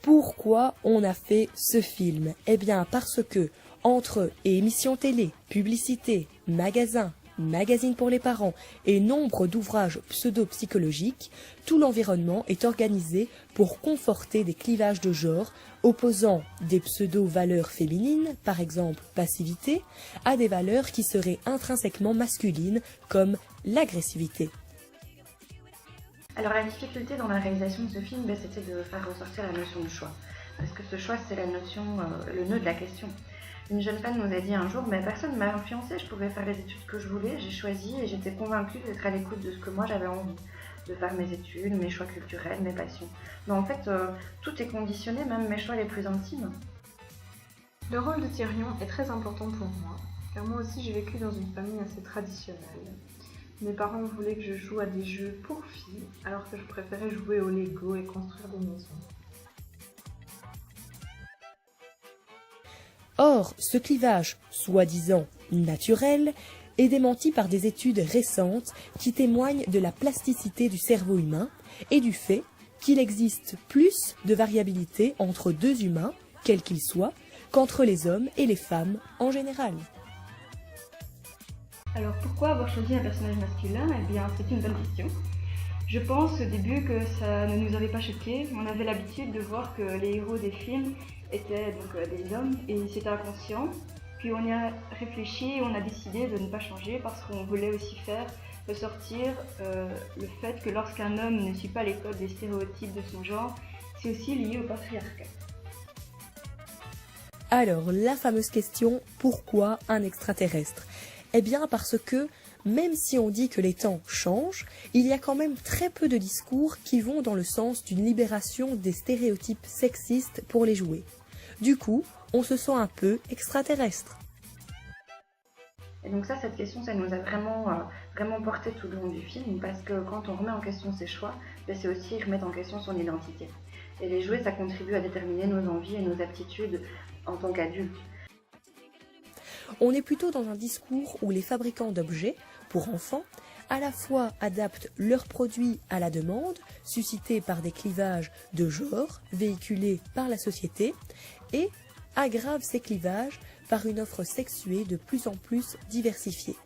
Pourquoi on a fait ce film? Eh bien parce que, entre émissions télé, publicités, magasins, magazines pour les parents et nombre d'ouvrages pseudo-psychologiques, tout l'environnement est organisé pour conforter des clivages de genre, opposant des pseudo-valeurs féminines, par exemple passivité, à des valeurs qui seraient intrinsèquement masculines, comme l'agressivité. Alors la difficulté dans la réalisation de ce film, c'était de faire ressortir la notion de choix. Parce que ce choix, c'est la notion, le nœud de la question. Une jeune femme nous a dit un jour, mais personne ne m'a influencée, je pouvais faire les études que je voulais, j'ai choisi et j'étais convaincue d'être à l'écoute de ce que moi j'avais envie, de faire mes études, mes choix culturels, mes passions. Mais en fait, tout est conditionné, même mes choix les plus intimes. Le rôle de Tyrion est très important pour moi, car moi aussi j'ai vécu dans une famille assez traditionnelle. Mes parents voulaient que je joue à des jeux pour filles, alors que je préférais jouer au Lego et construire des maisons. Or, ce clivage, soi-disant naturel, est démenti par des études récentes qui témoignent de la plasticité du cerveau humain et du fait qu'il existe plus de variabilité entre deux humains, quels qu'ils soient, qu'entre les hommes et les femmes en général. Alors pourquoi avoir choisi un personnage masculin? Eh bien c'est une bonne question. Je pense au début que ça ne nous avait pas choqué. On avait l'habitude de voir que les héros des films étaient donc des hommes et c'était inconscient. Puis on y a réfléchi et on a décidé de ne pas changer parce qu'on voulait aussi faire ressortir le fait que lorsqu'un homme ne suit pas les codes des stéréotypes de son genre, c'est aussi lié au patriarcat. Alors, la fameuse question, pourquoi un extraterrestre? Eh bien parce que, même si on dit que les temps changent, il y a quand même très peu de discours qui vont dans le sens d'une libération des stéréotypes sexistes pour les jouer. Du coup, on se sent un peu extraterrestre. Et donc cette question, ça nous a vraiment porté tout le long du film, parce que quand on remet en question ses choix, c'est aussi remettre en question son identité. Et les jouets, ça contribue à déterminer nos envies et nos aptitudes en tant qu'adultes. On est plutôt dans un discours où les fabricants d'objets, pour enfants, à la fois adaptent leurs produits à la demande, suscitée par des clivages de genre véhiculés par la société, et aggravent ces clivages par une offre sexuée de plus en plus diversifiée.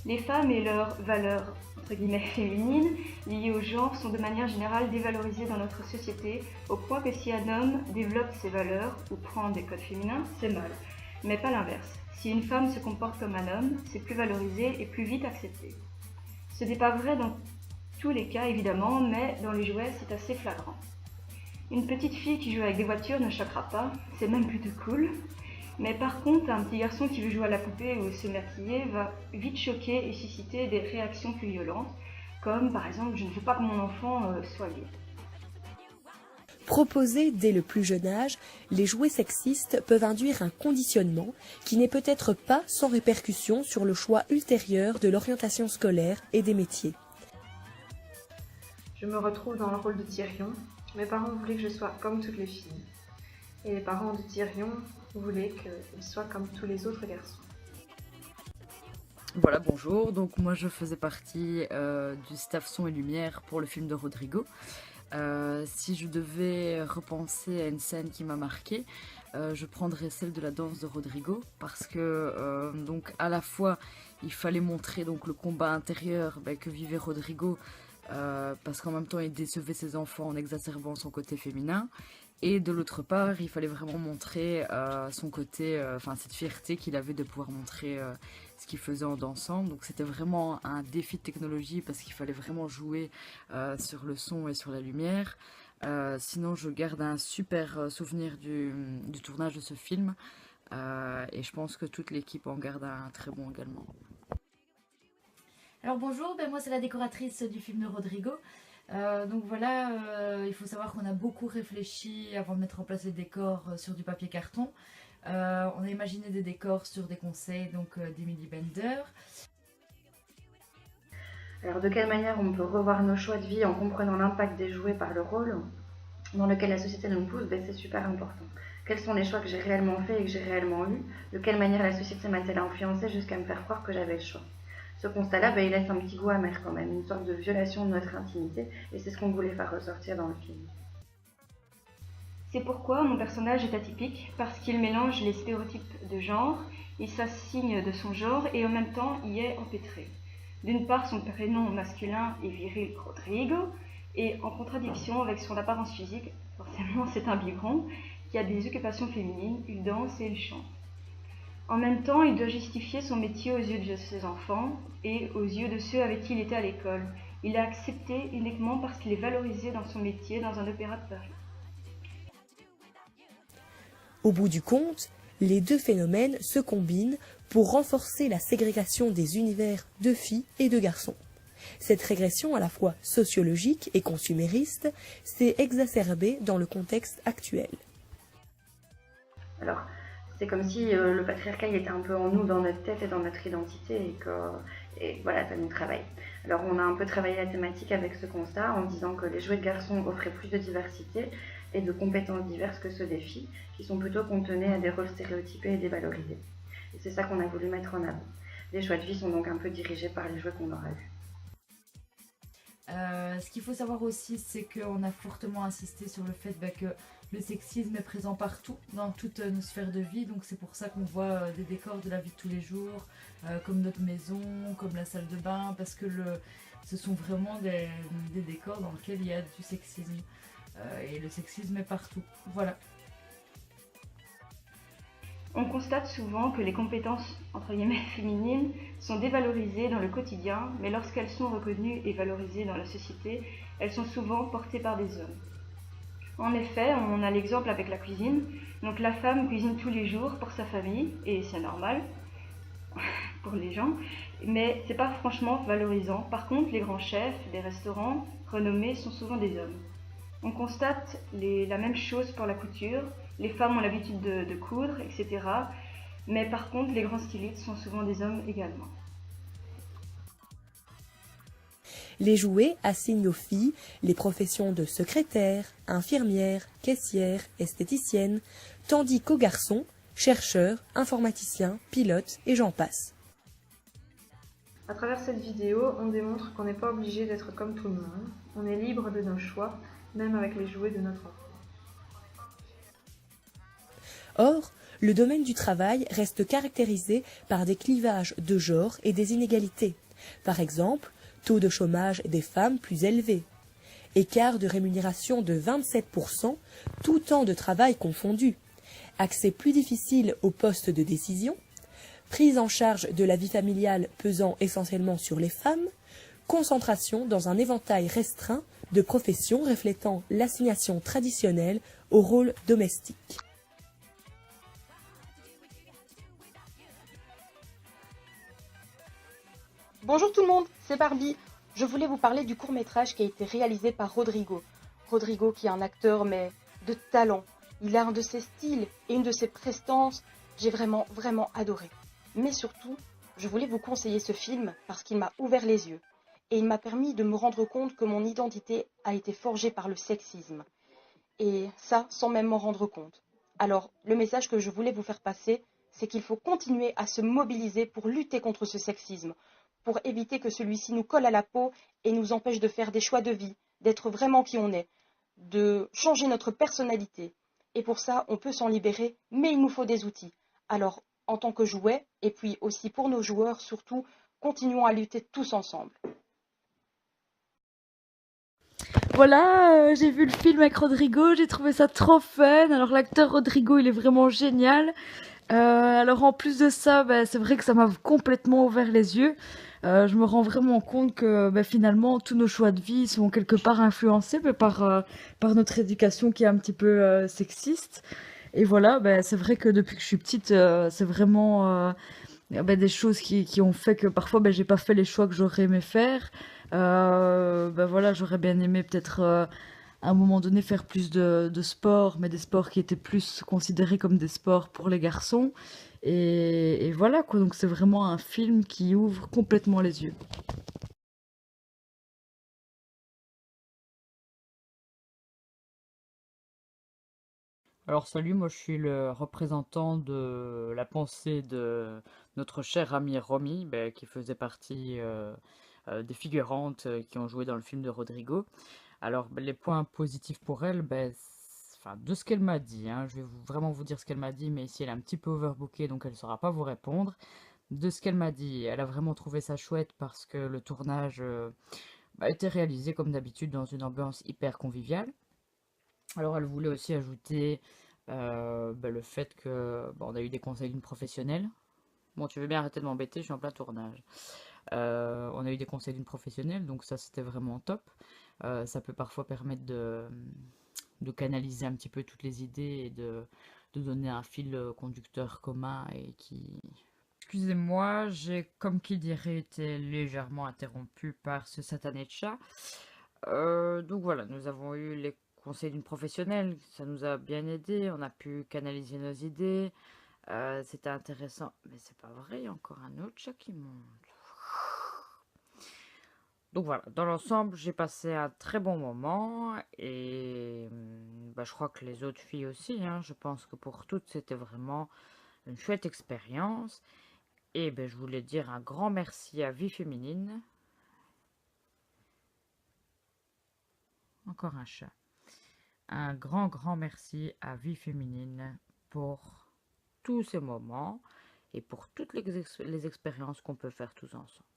Les femmes et leurs valeurs entre guillemets féminines liées au genre sont de manière générale dévalorisées dans notre société, au point que si un homme développe ses valeurs ou prend des codes féminins, c'est mal. Mais pas l'inverse. Si une femme se comporte comme un homme, c'est plus valorisé et plus vite accepté. Ce n'est pas vrai dans tous les cas évidemment, mais dans les jouets c'est assez flagrant. Une petite fille qui joue avec des voitures ne choquera pas, c'est même plutôt cool. Mais par contre, un petit garçon qui veut jouer à la poupée ou se maquiller va vite choquer et susciter des réactions plus violentes, comme par exemple « je ne veux pas que mon enfant soit gay ». Proposés dès le plus jeune âge, les jouets sexistes peuvent induire un conditionnement qui n'est peut-être pas sans répercussion sur le choix ultérieur de l'orientation scolaire et des métiers. Je me retrouve dans le rôle de Tyrion. Mes parents voulaient que je sois comme toutes les filles. Et les parents de Tyrion voulaient qu'il soit comme tous les autres garçons. Voilà, bonjour. Donc moi je faisais partie du staff son et lumière pour le film de Rodrigo. Si je devais repenser à une scène qui m'a marquée, je prendrais celle de la danse de Rodrigo parce que donc à la fois il fallait montrer donc le combat intérieur que vivait Rodrigo parce qu'en même temps il décevait ses enfants en exacerbant son côté féminin. Et de l'autre part, il fallait vraiment montrer son côté, cette fierté qu'il avait de pouvoir montrer ce qu'il faisait en dansant. Donc c'était vraiment un défi de technologie parce qu'il fallait vraiment jouer sur le son et sur la lumière. Sinon, je garde un super souvenir du tournage de ce film. Et je pense que toute l'équipe en garde un très bon également. Alors bonjour, moi c'est la décoratrice du film de Rodrigo. Donc voilà, il faut savoir qu'on a beaucoup réfléchi avant de mettre en place les décors sur du papier carton. On a imaginé des décors sur des conseils d'Emily Bender. Alors de quelle manière on peut revoir nos choix de vie en comprenant l'impact des jouets par le rôle? dans lequel la société nous pousse, c'est super important. Quels sont les choix que j'ai réellement faits et que j'ai réellement eus? De quelle manière la société m'a-t-elle influencé jusqu'à me faire croire que j'avais le choix? Ce constat-là, il laisse un petit goût amer quand même, une sorte de violation de notre intimité, et c'est ce qu'on voulait faire ressortir dans le film. C'est pourquoi mon personnage est atypique, parce qu'il mélange les stéréotypes de genre, il s'assigne de son genre et en même temps y est empêtré. D'une part, son prénom masculin est viril Rodrigo, et en contradiction avec son apparence physique, forcément c'est un biberon, qui a des occupations féminines, il danse et il chante. En même temps, il doit justifier son métier aux yeux de ses enfants et aux yeux de ceux avec qui il était à l'école. Il est accepté uniquement parce qu'il est valorisé dans son métier dans un opéra de Paris. Au bout du compte, les deux phénomènes se combinent pour renforcer la ségrégation des univers de filles et de garçons. Cette régression à la fois sociologique et consumériste s'est exacerbée dans le contexte actuel. Alors, c'est comme si le patriarcat était un peu en nous, dans notre tête et dans notre identité, et voilà, ça nous travaille. Alors, on a un peu travaillé la thématique avec ce constat en disant que les jouets de garçons offraient plus de diversité et de compétences diverses que ceux des filles, qui sont plutôt cantonnés à des rôles stéréotypés et dévalorisés. Et c'est ça qu'on a voulu mettre en avant. Les choix de vie sont donc un peu dirigés par les jouets qu'on aura eus. Ce qu'il faut savoir aussi, c'est qu'on a fortement insisté sur le fait que le sexisme est présent partout, dans toutes nos sphères de vie. Donc c'est pour ça qu'on voit des décors de la vie de tous les jours, comme notre maison, comme la salle de bain, parce que ce sont vraiment des décors dans lesquels il y a du sexisme. Et le sexisme est partout. Voilà. On constate souvent que les compétences entre guillemets féminines sont dévalorisées dans le quotidien, mais lorsqu'elles sont reconnues et valorisées dans la société, elles sont souvent portées par des hommes. En effet, on a l'exemple avec la cuisine. Donc la femme cuisine tous les jours pour sa famille, et c'est normal pour les gens, mais c'est pas franchement valorisant. Par contre, les grands chefs des restaurants renommés sont souvent des hommes. On constate la même chose pour la couture. Les femmes ont l'habitude de coudre, etc. Mais par contre, les grands stylistes sont souvent des hommes également. Les jouets assignent aux filles les professions de secrétaire, infirmière, caissière, esthéticienne, tandis qu'aux garçons, chercheurs, informaticiens, pilotes et j'en passe. À travers cette vidéo, on démontre qu'on n'est pas obligé d'être comme tout le monde. On est libre de nos choix, même avec les jouets de notre enfant. Or, le domaine du travail reste caractérisé par des clivages de genre et des inégalités. Par exemple, taux de chômage des femmes plus élevé, écart de rémunération de 27%, tout temps de travail confondu, accès plus difficile aux postes de décision, prise en charge de la vie familiale pesant essentiellement sur les femmes, concentration dans un éventail restreint de professions reflétant l'assignation traditionnelle au rôle domestique. Bonjour tout le monde, c'est Barbie. Je voulais vous parler du court-métrage qui a été réalisé par Rodrigo. Rodrigo qui est un acteur mais de talent. Il a un de ses styles et une de ses prestances. J'ai vraiment adoré. Mais surtout, je voulais vous conseiller ce film parce qu'il m'a ouvert les yeux. Et il m'a permis de me rendre compte que mon identité a été forgée par le sexisme. Et ça, sans même m'en rendre compte. Alors, le message que je voulais vous faire passer, c'est qu'il faut continuer à se mobiliser pour lutter contre ce sexisme, pour éviter que celui-ci nous colle à la peau et nous empêche de faire des choix de vie, d'être vraiment qui on est, de changer notre personnalité. Et pour ça, on peut s'en libérer, mais il nous faut des outils. Alors, en tant que jouet, et puis aussi pour nos joueurs, surtout, continuons à lutter tous ensemble. Voilà, j'ai vu le film avec Rodrigo, j'ai trouvé ça trop fun. Alors l'acteur Rodrigo, il est vraiment génial. Alors en plus de ça, c'est vrai que ça m'a complètement ouvert les yeux. Je me rends vraiment compte que finalement tous nos choix de vie sont quelque part influencés par notre éducation qui est un petit peu sexiste. Et voilà, c'est vrai que depuis que je suis petite, c'est vraiment des choses qui ont fait que parfois j'ai pas fait les choix que j'aurais aimé faire. Voilà, j'aurais bien aimé peut-être à un moment donné faire plus de sport, mais des sports qui étaient plus considérés comme des sports pour les garçons. Et voilà quoi, donc c'est vraiment un film qui ouvre complètement les yeux. Alors salut, moi je suis le représentant de la pensée de notre cher ami Romy, ben, qui faisait partie des figurantes qui ont joué dans le film de Rodrigo. Alors ben, les points positifs pour elle, ben, enfin, de ce qu'elle m'a dit, hein, je vais vraiment vous dire ce qu'elle m'a dit, mais ici elle est un petit peu overbookée donc elle ne saura pas vous répondre. De ce qu'elle m'a dit, elle a vraiment trouvé ça chouette parce que le tournage a été réalisé comme d'habitude dans une ambiance hyper conviviale. Alors elle voulait aussi ajouter le fait que on a eu des conseils d'une professionnelle. Bon, tu veux bien arrêter de m'embêter, je suis en plein tournage. On a eu des conseils d'une professionnelle, donc ça c'était vraiment top. Ça peut parfois permettre de canaliser un petit peu toutes les idées et de donner un fil conducteur commun et qui... Excusez-moi, j'ai, comme qui dirait, été légèrement interrompu par ce satané de chat. Donc voilà, nous avons eu les conseils d'une professionnelle, ça nous a bien aidé, on a pu canaliser nos idées, c'était intéressant. Mais c'est pas vrai, il y a encore un autre chat qui monte. Donc voilà, dans l'ensemble, j'ai passé un très bon moment et je crois que les autres filles aussi, hein, je pense que pour toutes, c'était vraiment une chouette expérience. Et ben, je voulais dire un grand merci à Vie Féminine. Encore un chat. Un grand merci à Vie Féminine pour tous ces moments et pour toutes les expériences qu'on peut faire tous ensemble.